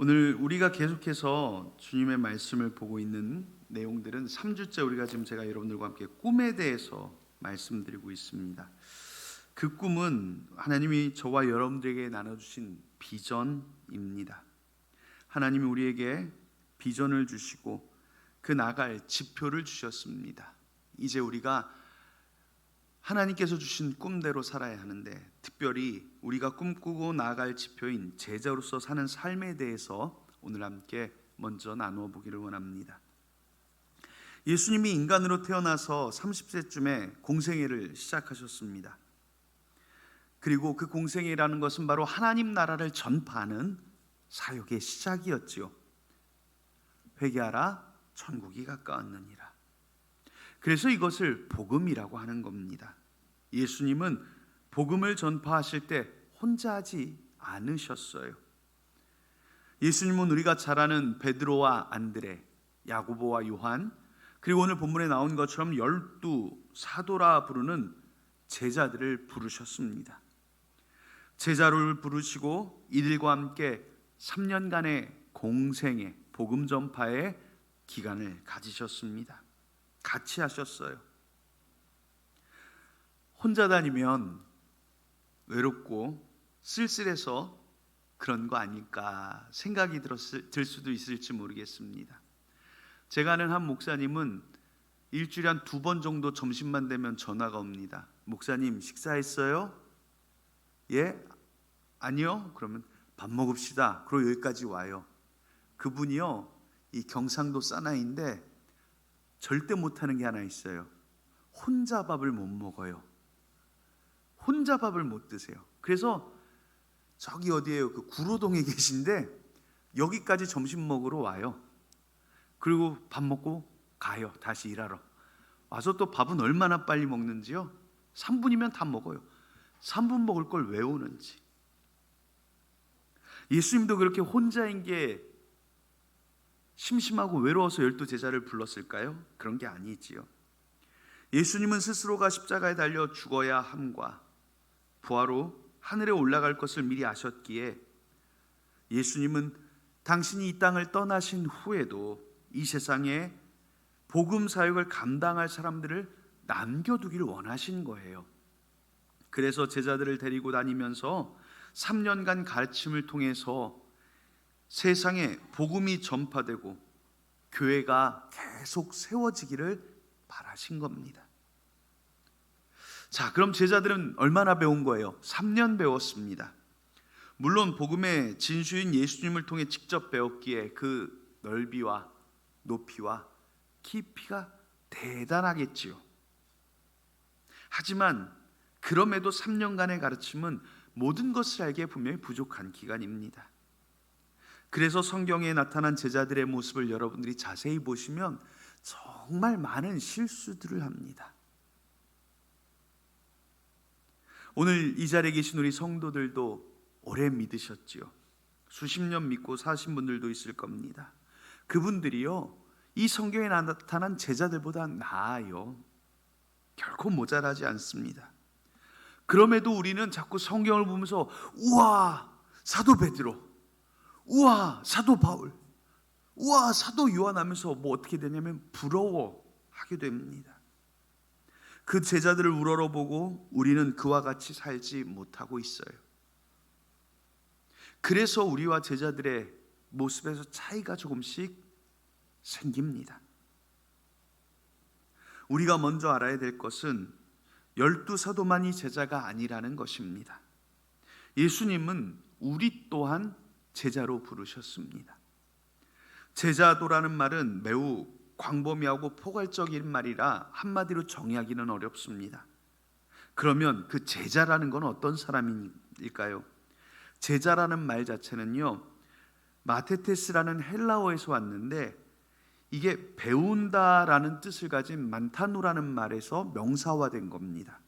오늘 우리가 계속해서 주님의 말씀을 보고 있는 내용들은 3주째 우리가 지금 제가 여러분들과 함께 꿈에 대해서 말씀드리고 있습니다. 그 꿈은 하나님이 저와 여러분들에게 나눠주신 비전입니다. 하나님이 우리에게 비전을 주시고 그 나갈 지표를 주셨습니다. 이제 우리가 하나님께서 주신 꿈대로 살아야 하는데, 특별히 우리가 꿈꾸고 나아갈 지표인 제자로서 사는 삶에 대해서 오늘 함께 먼저 나누어 보기를 원합니다. 예수님이 인간으로 태어나서 30세쯤에 공생애를 시작하셨습니다. 그리고 그 공생애라는 것은 바로 하나님 나라를 전파하는 사역의 시작이었지요. 회개하라, 천국이 가까웠느니라. 그래서 이것을 복음이라고 하는 겁니다. 예수님은 복음을 전파하실 때 혼자 하지 않으셨어요. 예수님은 우리가 잘 아는 베드로와 안드레, 야고보와 요한, 그리고 오늘 본문에 나온 것처럼 12사도라 부르는 제자들을 부르셨습니다. 제자를 부르시고 이들과 함께 3년간의 공생애, 복음 전파의 기간을 가지셨습니다. 같이 하셨어요. 혼자 다니면 외롭고 쓸쓸해서 그런 거 아닐까 생각이 들 수도 있을지 모르겠습니다. 제가 아는 한 목사님은 일주일에 한 2번 정도 점심만 되면 전화가 옵니다. 목사님 식사했어요? 예? 아니요? 그러면 밥 먹읍시다. 그리고 여기까지 와요. 그분이요, 이 경상도 사나이인데 절대 못하는 게 하나 있어요. 혼자 밥을 못 먹어요. 혼자 밥을 못 드세요. 그래서 저기 어디에요? 그 구로동에 계신데 여기까지 점심 먹으러 와요. 그리고 밥 먹고 가요. 다시 일하러. 와서 또 밥은 얼마나 빨리 먹는지요? 3분이면 다 먹어요. 3분 먹을 걸 왜 오는지. 예수님도 그렇게 혼자인 게 심심하고 외로워서 12제자를 불렀을까요? 그런 게 아니지요. 예수님은 스스로가 십자가에 달려 죽어야 함과 부활로 하늘에 올라갈 것을 미리 아셨기에 예수님은 당신이 이 땅을 떠나신 후에도 이 세상에 복음 사역을 감당할 사람들을 남겨두기를 원하신 거예요. 그래서 제자들을 데리고 다니면서 3년간 가르침을 통해서 세상에 복음이 전파되고 교회가 계속 세워지기를 바라신 겁니다. 자, 그럼 제자들은 얼마나 배운 거예요? 3년 배웠습니다. 물론 복음의 진수인 예수님을 통해 직접 배웠기에 그 넓이와 높이와 깊이가 대단하겠지요. 하지만 그럼에도 3년간의 가르침은 모든 것을 알기에 분명히 부족한 기간입니다. 그래서 성경에 나타난 제자들의 모습을 여러분들이 자세히 보시면 정말 많은 실수들을 합니다. 오늘 이 자리에 계신 우리 성도들도 오래 믿으셨지요. 수십 년 믿고 사신 분들도 있을 겁니다. 그분들이요, 이 성경에 나타난 제자들보다 나아요. 결코 모자라지 않습니다. 그럼에도 우리는 자꾸 성경을 보면서 우와 사도 베드로, 우와 사도 바울, 우와 사도 요한 하면서 뭐 어떻게 되냐면 부러워하게 됩니다. 그 제자들을 우러러보고 우리는 그와 같이 살지 못하고 있어요. 그래서 우리와 제자들의 모습에서 차이가 조금씩 생깁니다. 우리가 먼저 알아야 될 것은 12사도만이 제자가 아니라는 것입니다. 예수님은 우리 또한 제자로 부르셨습니다. 제자도라는 말은 매우 광범위하고 포괄적인 말이라 한마디로 정의하기는 어렵습니다. 그러면 그 제자라는 건 어떤 사람일까요? 제자라는 말 자체는요, 마테테스라는 헬라어에서 왔는데 이게 배운다라는 뜻을 가진 만타노라는 말에서 명사화된 겁니다.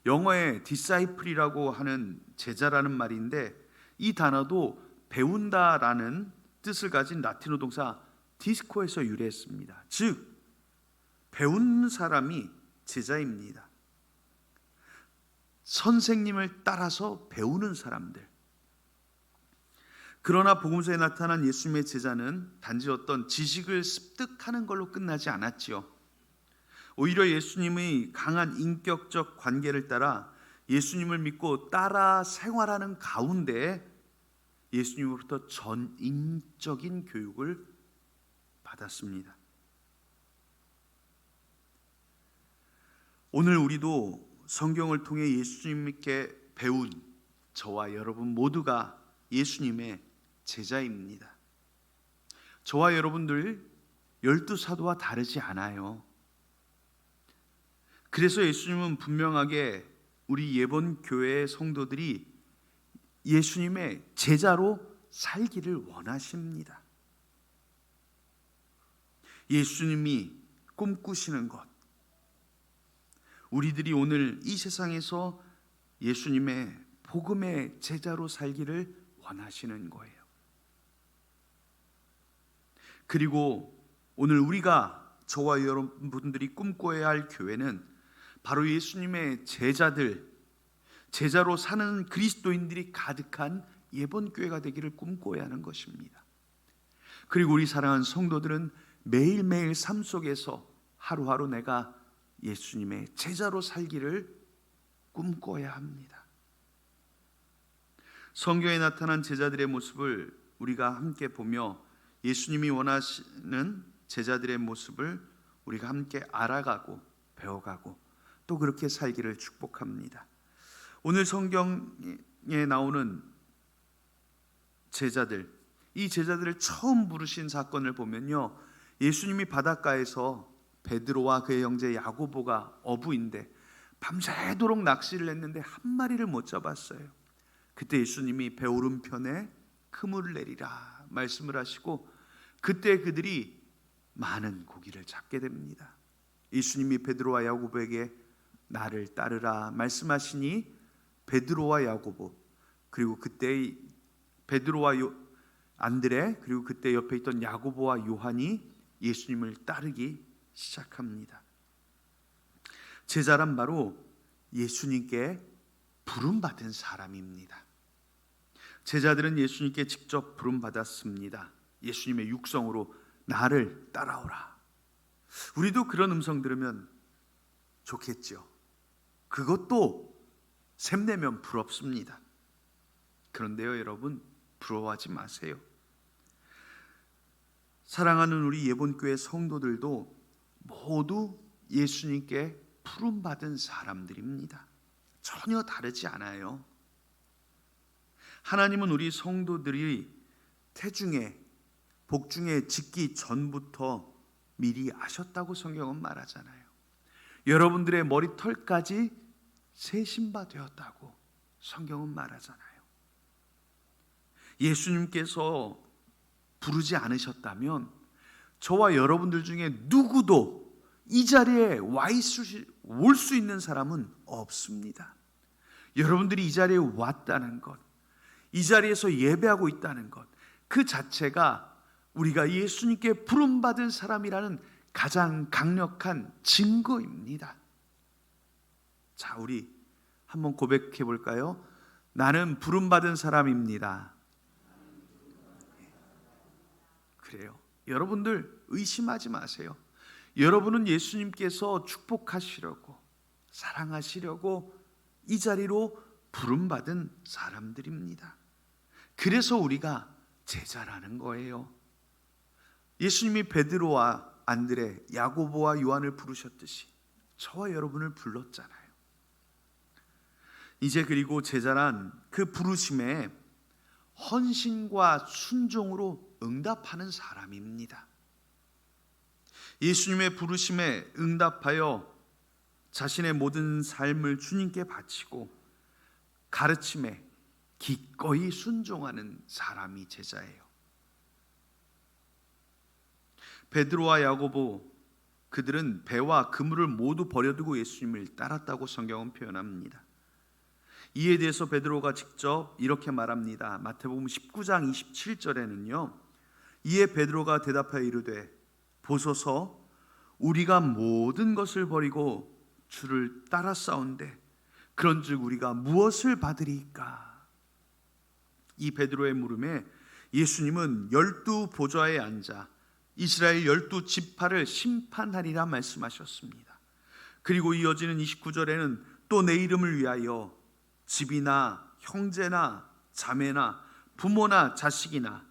영어의 disciple이라고 하는 제자라는 말인데 이 단어도 배운다라는 뜻을 가진 라틴어 동사 디스코에서 유래했습니다. 즉 배운 사람이 제자입니다. 선생님을 따라서 배우는 사람들. 그러나 복음서에 나타난 예수님의 제자는 단지 어떤 지식을 습득하는 걸로 끝나지 않았지요. 오히려 예수님의 강한 인격적 관계를 따라 예수님을 믿고 따라 생활하는 가운데 예수님으로부터 전인적인 교육을 받았습니다. 오늘 우리도 성경을 통해 예수님께 배운 저와 여러분 모두가 예수님의 제자입니다. 저와 여러분들 12사도와 다르지 않아요. 그래서 예수님은 분명하게 우리 예본 교회의 성도들이 예수님의 제자로 살기를 원하십니다. 예수님이 꿈꾸시는 것, 우리들이 오늘 이 세상에서 예수님의 복음의 제자로 살기를 원하시는 거예요. 그리고 오늘 우리가 저와 여러분들이 꿈꿔야 할 교회는 바로 예수님의 제자로 사는 그리스도인들이 가득한 예본 교회가 되기를 꿈꿔야 하는 것입니다. 그리고 우리 사랑하는 성도들은 매일매일 삶 속에서 하루하루 내가 예수님의 제자로 살기를 꿈꿔야 합니다. 성경에 나타난 제자들의 모습을 우리가 함께 보며 예수님이 원하시는 제자들의 모습을 우리가 함께 알아가고 배워가고 또 그렇게 살기를 축복합니다. 오늘 성경에 나오는 제자들, 이 제자들을 처음 부르신 사건을 보면요, 예수님이 바닷가에서 베드로와 그의 형제 야고보가 어부인데 밤새도록 낚시를 했는데 한 마리를 못 잡았어요. 그때 예수님이 배 오른편에 그물을 내리라 말씀을 하시고 그때 그들이 많은 고기를 잡게 됩니다. 예수님이 베드로와 야고보에게 나를 따르라 말씀하시니 베드로와 야고보, 그리고 그때 베드로와 안드레, 그리고 그때 옆에 있던 야고보와 요한이 예수님을 따르기 시작합니다. 제자란 바로 예수님께 부름받은 사람입니다. 제자들은 예수님께 직접 부름받았습니다. 예수님의 육성으로 나를 따라오라. 우리도 그런 음성 들으면 좋겠죠. 그것도 샘내면 부럽습니다. 그런데요, 여러분, 부러워하지 마세요. 사랑하는 우리 예본교회 성도들도 모두 예수님께 부름받은 사람들입니다. 전혀 다르지 않아요. 하나님은 우리 성도들이 태중에 복중에 짓기 전부터 미리 아셨다고 성경은 말하잖아요. 여러분들의 머리털까지 세신 바 되었다고 성경은 말하잖아요. 예수님께서 부르지 않으셨다면 저와 여러분들 중에 누구도 이 자리에 올 수 있는 사람은 없습니다. 여러분들이 이 자리에 왔다는 것, 이 자리에서 예배하고 있다는 것, 그 자체가 우리가 예수님께 부름받은 사람이라는 가장 강력한 증거입니다. 자, 우리 한번 고백해 볼까요? 나는 부름받은 사람입니다. 그래요. 여러분들 의심하지 마세요. 여러분은 예수님께서 축복하시려고, 사랑하시려고 이 자리로 부름받은 사람들입니다. 그래서 우리가 제자라는 거예요. 예수님이 베드로와 안드레, 야고보와 요한을 부르셨듯이 저와 여러분을 불렀잖아요. 이제 그리고 제자란 그 부르심에 헌신과 순종으로 응답하는 사람입니다. 예수님의 부르심에 응답하여 자신의 모든 삶을 주님께 바치고 가르침에 기꺼이 순종하는 사람이 제자예요. 베드로와 야고보, 그들은 배와 그물을 모두 버려두고 예수님을 따랐다고 성경은 표현합니다. 이에 대해서 베드로가 직접 이렇게 말합니다. 마태복음 19장 27절에는요. 이에 베드로가 대답하여 이르되 보소서 우리가 모든 것을 버리고 주를 따라싸운데 그런즉 우리가 무엇을 받으리까? 이 베드로의 물음에 예수님은 12보좌에 앉아 이스라엘 12지파를 심판하리라 말씀하셨습니다. 그리고 이어지는 29절에는 또 내 이름을 위하여 집이나 형제나 자매나 부모나 자식이나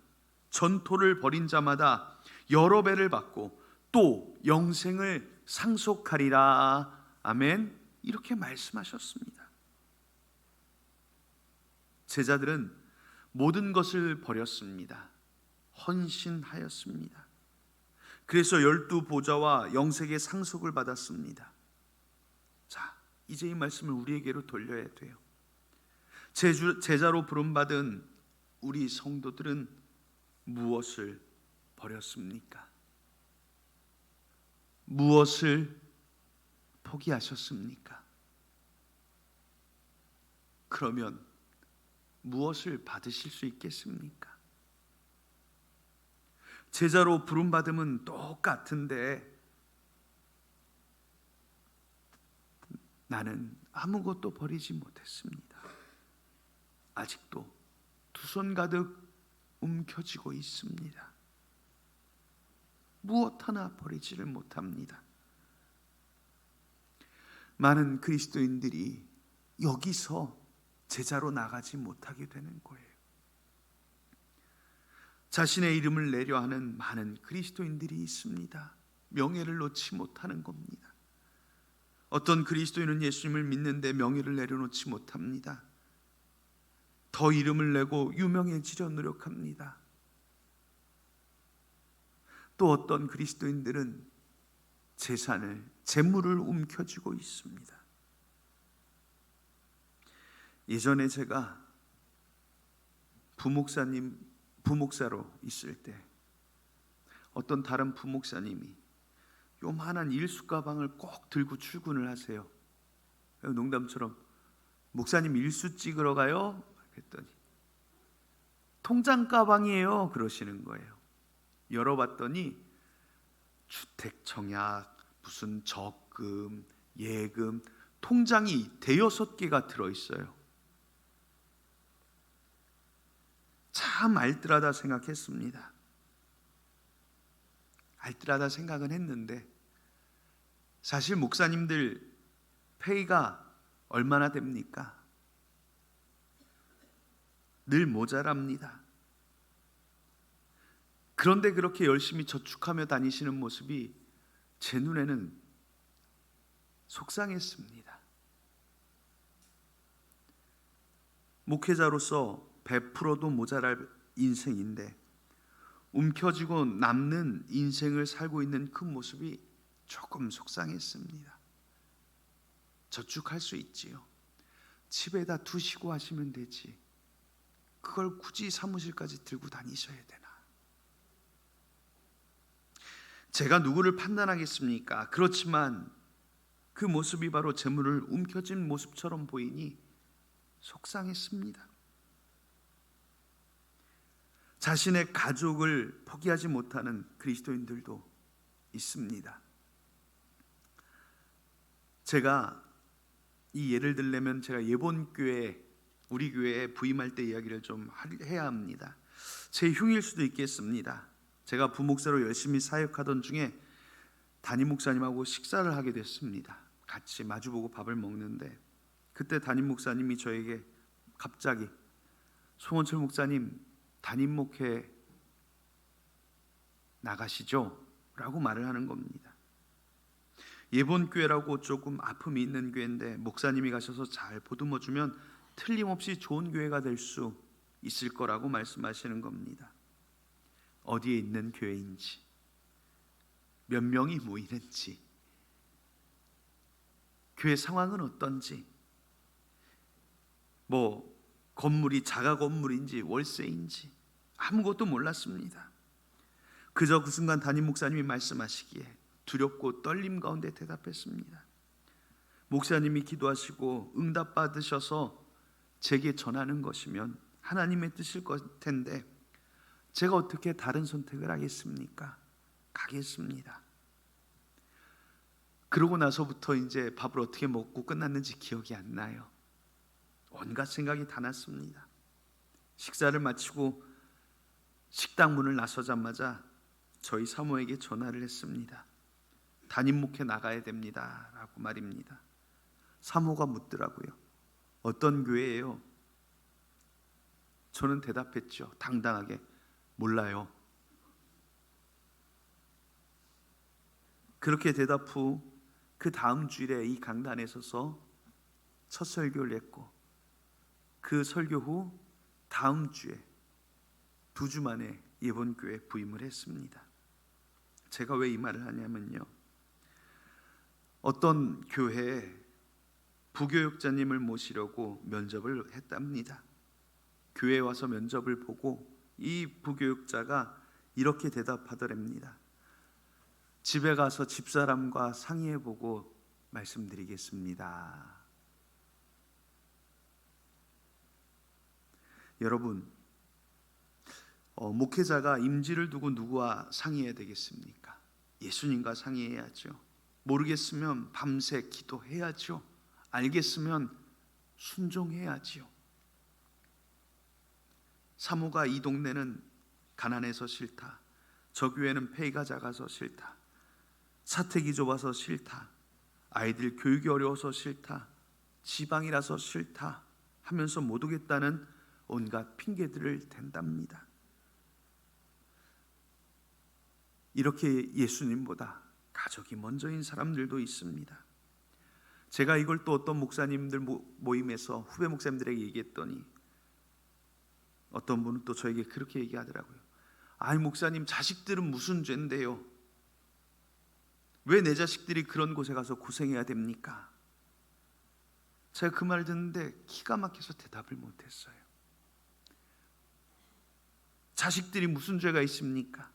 전토를 벌인 자마다 여러 배를 받고 또 영생을 상속하리라. 아멘. 이렇게 말씀하셨습니다. 제자들은 모든 것을 버렸습니다. 헌신하였습니다. 그래서 12보좌와 영생의 상속을 받았습니다. 자, 이제 이 말씀을 우리에게로 돌려야 돼요. 제자로 부름받은 우리 성도들은 무엇을 버렸습니까? 무엇을 포기하셨습니까? 그러면 무엇을 받으실 수 있겠습니까? 제자로 부름받음은 똑같은데 나는 아무것도 버리지 못했습니다. 아직도 두 손 가득 움켜쥐고 있습니다. 무엇 하나 버리지를 못합니다. 많은 그리스도인들이 여기서 제자로 나가지 못하게 되는 거예요. 자신의 이름을 내려 하는 많은 그리스도인들이 있습니다. 명예를 놓지 못하는 겁니다. 어떤 그리스도인은 예수님을 믿는데 명예를 내려놓지 못합니다. 더 이름을 내고 유명해지려 노력합니다. 또 어떤 그리스도인들은 재물을 움켜쥐고 있습니다. 예전에 제가 부목사로 있을 때 어떤 다른 부목사님이 요만한 일수 가방을 꼭 들고 출근을 하세요. 농담처럼 목사님 일수 찍으러 가요? 그랬더니 통장 가방이에요 그러시는 거예요. 열어봤더니 주택 청약, 무슨 적금, 예금, 통장이 5-6개가 들어있어요. 참 알뜰하다 생각했습니다. 알뜰하다 생각은 했는데 사실 목사님들 페이가 얼마나 됩니까? 늘 모자랍니다. 그런데 그렇게 열심히 저축하며 다니시는 모습이 제 눈에는 속상했습니다. 목회자로서 베풀어도 모자랄 인생인데 움켜쥐고 남는 인생을 살고 있는 그 모습이 조금 속상했습니다. 저축할 수 있지요. 집에다 두시고 하시면 되지. 그걸 굳이 사무실까지 들고 다니셔야 되나? 제가 누구를 판단하겠습니까? 그렇지만 그 모습이 바로 재물을 움켜쥔 모습처럼 보이니 속상했습니다. 자신의 가족을 포기하지 못하는 그리스도인들도 있습니다. 제가 이 예를 들려면 제가 예본교회 우리 교회에 부임할 때 이야기를 좀 해야 합니다. 제 흉일 수도 있겠습니다. 제가 부목사로 열심히 사역하던 중에 담임 목사님하고 식사를 하게 됐습니다. 같이 마주보고 밥을 먹는데 그때 담임 목사님이 저에게 갑자기 송원철 목사님 담임 목회 나가시죠? 라고 말을 하는 겁니다. 예본교회라고 조금 아픔이 있는 교회인데 목사님이 가셔서 잘 보듬어주면 틀림없이 좋은 교회가 될 수 있을 거라고 말씀하시는 겁니다. 어디에 있는 교회인지, 몇 명이 모이는지, 교회 상황은 어떤지, 건물이 자가 건물인지 월세인지 아무것도 몰랐습니다. 그저 그 순간 담임 목사님이 말씀하시기에 두렵고 떨림 가운데 대답했습니다. 목사님이 기도하시고 응답받으셔서 제게 전하는 것이면 하나님의 뜻일 것 텐데 제가 어떻게 다른 선택을 하겠습니까? 가겠습니다. 그러고 나서부터 이제 밥을 어떻게 먹고 끝났는지 기억이 안 나요. 온갖 생각이 다 났습니다. 식사를 마치고 식당 문을 나서자마자 저희 사모에게 전화를 했습니다. 담임 목회 나가야 됩니다 라고 말입니다. 사모가 묻더라고요. 어떤 교회예요? 저는 대답했죠. 당당하게 몰라요. 그렇게 대답 후 그 다음 주일에 이 강단에 서서 첫 설교를 했고, 그 설교 후 다음 주에 2주 만에 예본교회 부임을 했습니다. 제가 왜 이 말을 하냐면요, 어떤 교회에 부교육자님을 모시려고 면접을 했답니다. 교회에 와서 면접을 보고 이 부교육자가 이렇게 대답하더랍니다. 집에 가서 집사람과 상의해보고 말씀드리겠습니다. 여러분, 목회자가 임지를 두고 누구와 상의해야 되겠습니까? 예수님과 상의해야죠. 모르겠으면 밤새 기도해야죠. 알겠으면 순종해야지요. 사모가 이 동네는 가난해서 싫다, 저 교회는 폐이가 작아서 싫다, 사택이 좁아서 싫다, 아이들 교육이 어려워서 싫다, 지방이라서 싫다 하면서 못 오겠다는 온갖 핑계들을 댄답니다. 이렇게 예수님보다 가족이 먼저인 사람들도 있습니다. 제가 이걸 또 어떤 목사님들 모임에서 후배 목사님들에게 얘기했더니 어떤 분은 또 저에게 그렇게 얘기하더라고요. 아니 목사님, 자식들은 무슨 죄인데요? 왜 내 자식들이 그런 곳에 가서 고생해야 됩니까? 제가 그 말 듣는데 기가 막혀서 대답을 못했어요. 자식들이 무슨 죄가 있습니까?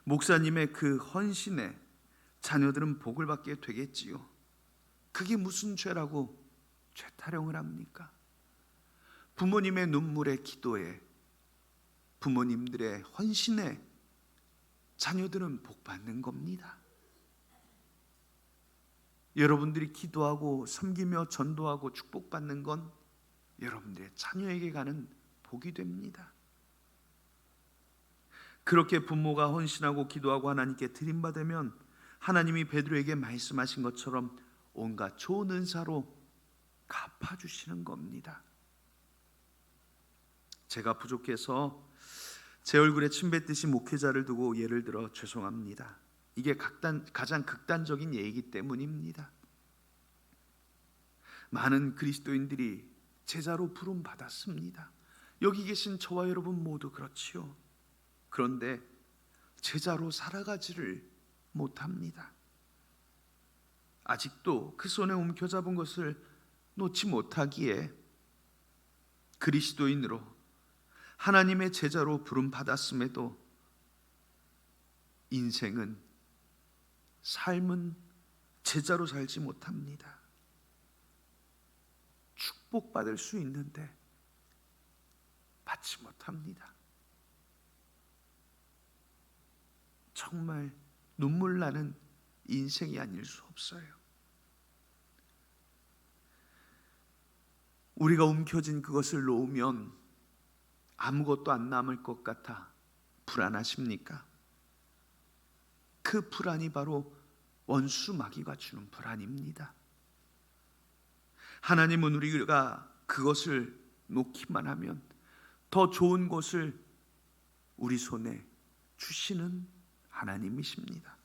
목사님의 그 헌신에 자녀들은 복을 받게 되겠지요. 그게 무슨 죄라고 죄 타령을 합니까? 부모님의 눈물에, 기도에, 부모님들의 헌신에 자녀들은 복 받는 겁니다. 여러분들이 기도하고 섬기며 전도하고 축복받는 건 여러분들의 자녀에게 가는 복이 됩니다. 그렇게 부모가 헌신하고 기도하고 하나님께 드림받으면 하나님이 베드로에게 말씀하신 것처럼 온갖 좋은 은사로 갚아주시는 겁니다. 제가 부족해서 제 얼굴에 침 뱉듯이 목회자를 두고 예를 들어 죄송합니다. 이게 가장 극단적인 예이기 때문입니다. 많은 그리스도인들이 제자로 부름 받았습니다. 여기 계신 저와 여러분 모두 그렇지요. 그런데 제자로 살아가지를 못합니다. 아직도 그 손에 움켜잡은 것을 놓지 못하기에 그리스도인으로 하나님의 제자로 부름 받았음에도 삶은 제자로 살지 못합니다. 축복받을 수 있는데 받지 못합니다. 정말 눈물 나는 인생이 아닐 수 없어요. 우리가 움켜쥔 그것을 놓으면 아무것도 안 남을 것 같아 불안하십니까? 그 불안이 바로 원수 마귀가 주는 불안입니다. 하나님은 우리가 그것을 놓기만 하면 더 좋은 것을 우리 손에 주시는 하나님이십니다.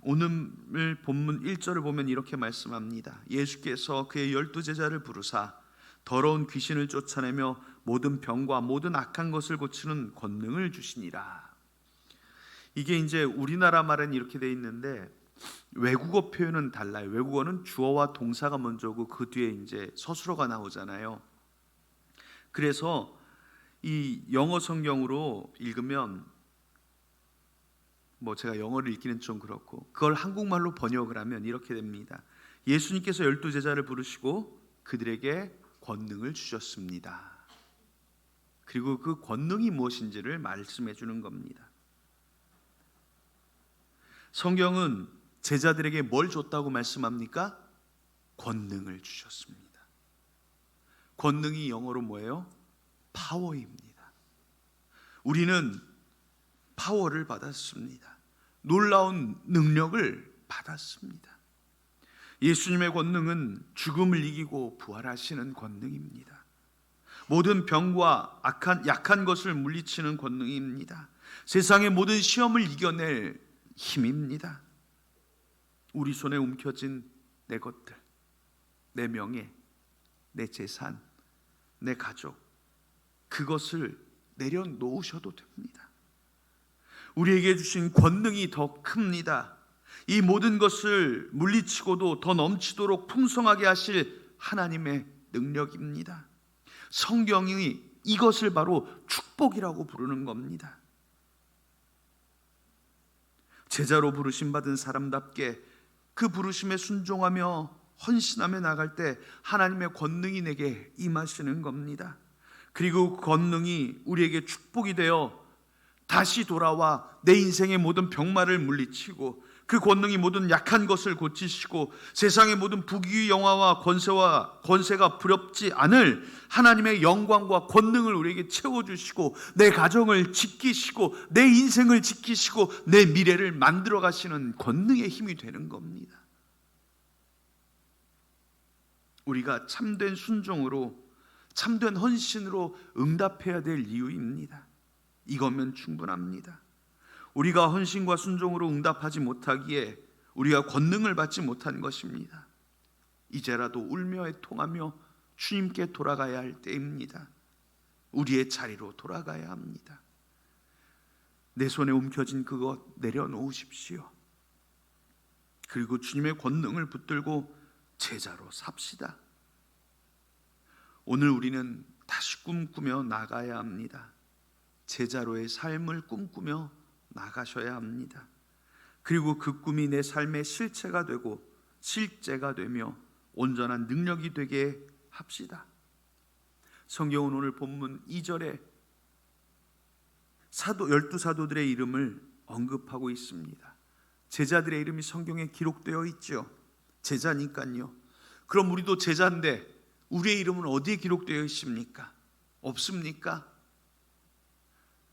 오늘 본문 1절을 보면 이렇게 말씀합니다. 예수께서 그의 12제자를 부르사 더러운 귀신을 쫓아내며 모든 병과 모든 악한 것을 고치는 권능을 주시니라. 이게 이제 우리나라 말은 이렇게 돼 있는데 외국어 표현은 달라요. 외국어는 주어와 동사가 먼저고 그 뒤에 이제 서술어가 나오잖아요. 그래서 이 영어 성경으로 읽으면 제가 영어를 읽기는 좀 그렇고 그걸 한국말로 번역을 하면 이렇게 됩니다. 예수님께서 12제자를 부르시고 그들에게 권능을 주셨습니다. 그리고 그 권능이 무엇인지를 말씀해 주는 겁니다. 성경은 제자들에게 뭘 줬다고 말씀합니까? 권능을 주셨습니다. 권능이 영어로 뭐예요? 파워입니다. 우리는 파워를 받았습니다. 놀라운 능력을 받았습니다. 예수님의 권능은 죽음을 이기고 부활하시는 권능입니다. 모든 병과 약한 것을 물리치는 권능입니다. 세상의 모든 시험을 이겨낼 힘입니다. 우리 손에 움켜진 내 것들, 내 명예, 내 재산, 내 가족, 그것을 내려놓으셔도 됩니다. 우리에게 주신 권능이 더 큽니다. 이 모든 것을 물리치고도 더 넘치도록 풍성하게 하실 하나님의 능력입니다. 성경이 이것을 바로 축복이라고 부르는 겁니다. 제자로 부르심 받은 사람답게 그 부르심에 순종하며 헌신하며 나갈 때 하나님의 권능이 내게 임하시는 겁니다. 그리고 그 권능이 우리에게 축복이 되어 다시 돌아와 내 인생의 모든 병마를 물리치고 그 권능이 모든 약한 것을 고치시고 세상의 모든 부귀 영화와 권세가 부럽지 않을 하나님의 영광과 권능을 우리에게 채워주시고 내 가정을 지키시고 내 인생을 지키시고 내 미래를 만들어 가시는 권능의 힘이 되는 겁니다. 우리가 참된 순종으로 참된 헌신으로 응답해야 될 이유입니다. 이거면 충분합니다. 우리가 헌신과 순종으로 응답하지 못하기에 우리가 권능을 받지 못한 것입니다. 이제라도 울며 애통하며 주님께 돌아가야 할 때입니다. 우리의 자리로 돌아가야 합니다. 내 손에 움켜진 그것 내려놓으십시오. 그리고 주님의 권능을 붙들고 제자로 삽시다. 오늘 우리는 다시 꿈꾸며 나가야 합니다. 제자로의 삶을 꿈꾸며 나가셔야 합니다. 그리고 그 꿈이 내 삶의 실체가 되고 실제가 되며 온전한 능력이 되게 합시다. 성경은 오늘 본문 2절에 12사도들의 이름을 언급하고 있습니다. 제자들의 이름이 성경에 기록되어 있죠. 제자니까요. 그럼 우리도 제자인데 우리의 이름은 어디에 기록되어 있습니까? 없습니까?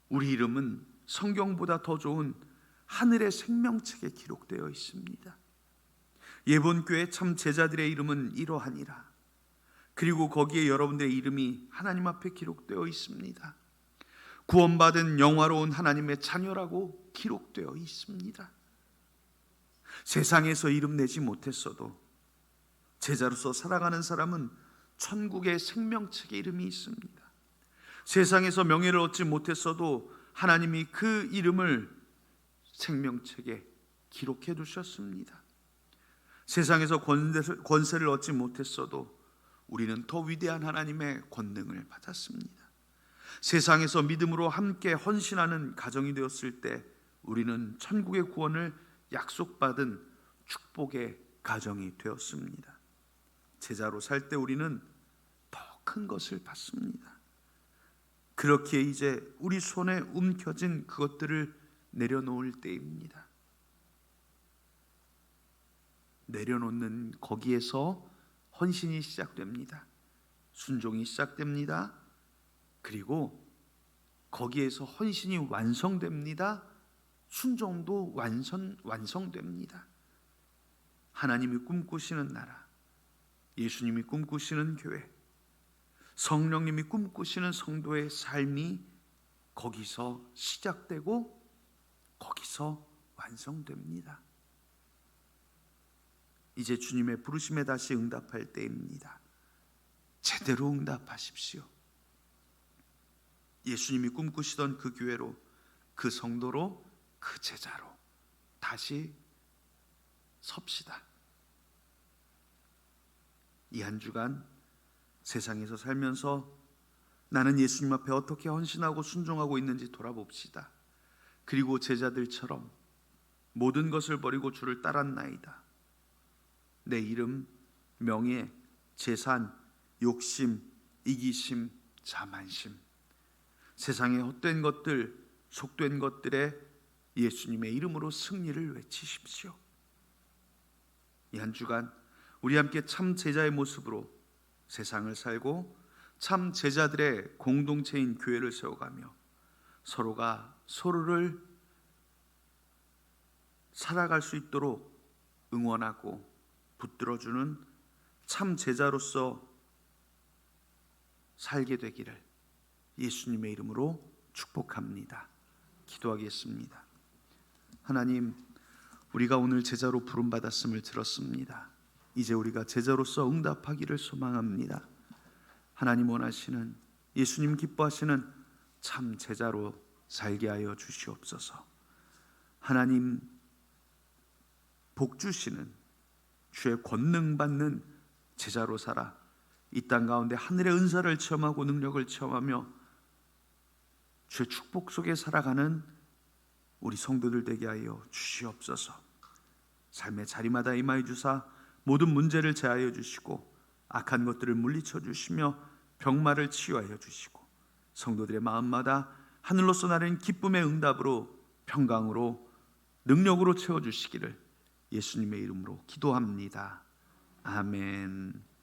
우리 이름은 성경보다 더 좋은 하늘의 생명책에 기록되어 있습니다. 예본교회 참 제자들의 이름은 이러하니라. 그리고 거기에 여러분들의 이름이 하나님 앞에 기록되어 있습니다. 구원받은 영화로운 하나님의 자녀라고 기록되어 있습니다. 세상에서 이름 내지 못했어도 제자로서 살아가는 사람은 천국의 생명책에 이름이 있습니다. 세상에서 명예를 얻지 못했어도 하나님이 그 이름을 생명책에 기록해 두셨습니다. 세상에서 권세를 얻지 못했어도 우리는 더 위대한 하나님의 권능을 받았습니다. 세상에서 믿음으로 함께 헌신하는 가정이 되었을 때 우리는 천국의 구원을 약속받은 축복의 가정이 되었습니다. 제자로 살 때 우리는 더 큰 것을 받습니다. 그렇게 이제 우리 손에 움켜진 그것들을 내려놓을 때입니다. 내려놓는 거기에서 헌신이 시작됩니다. 순종이 시작됩니다. 그리고 거기에서 헌신이 완성됩니다. 순종도 완성됩니다. 하나님이 꿈꾸시는 나라, 예수님이 꿈꾸시는 교회, 성령님이 꿈꾸시는 성도의 삶이 거기서 시작되고 거기서 완성됩니다. 이제 주님의 부르심에 다시 응답할 때입니다. 제대로 응답하십시오. 예수님이 꿈꾸시던 그 교회로, 그 성도로, 그 제자로 다시 섭시다. 이 한 주간 세상에서 살면서 나는 예수님 앞에 어떻게 헌신하고 순종하고 있는지 돌아봅시다. 그리고 제자들처럼 모든 것을 버리고 주를 따랐나이다. 내 이름, 명예, 재산, 욕심, 이기심, 자만심, 세상의 헛된 것들, 속된 것들에 예수님의 이름으로 승리를 외치십시오. 이 한 주간 우리 함께 참 제자의 모습으로 세상을 살고 참 제자들의 공동체인 교회를 세워가며 서로가 서로를 살아갈 수 있도록 응원하고 붙들어주는 참 제자로서 살게 되기를 예수님의 이름으로 축복합니다. 기도하겠습니다. 하나님, 우리가 오늘 제자로 부름받았음을 들었습니다. 이제 우리가 제자로서 응답하기를 소망합니다. 하나님 원하시는, 예수님 기뻐하시는 참 제자로 살게 하여 주시옵소서. 하나님 복 주시는 주의 권능 받는 제자로 살아 이 땅 가운데 하늘의 은사를 체험하고 능력을 체험하며 주의 축복 속에 살아가는 우리 성도들 되게 하여 주시옵소서. 삶의 자리마다 임하여 주사 모든 문제를 제하여 주시고 악한 것들을 물리쳐 주시며 병마를 치유하여 주시고 성도들의 마음마다 하늘로서 나는 기쁨의 응답으로 평강으로 능력으로 채워주시기를 예수님의 이름으로 기도합니다. 아멘.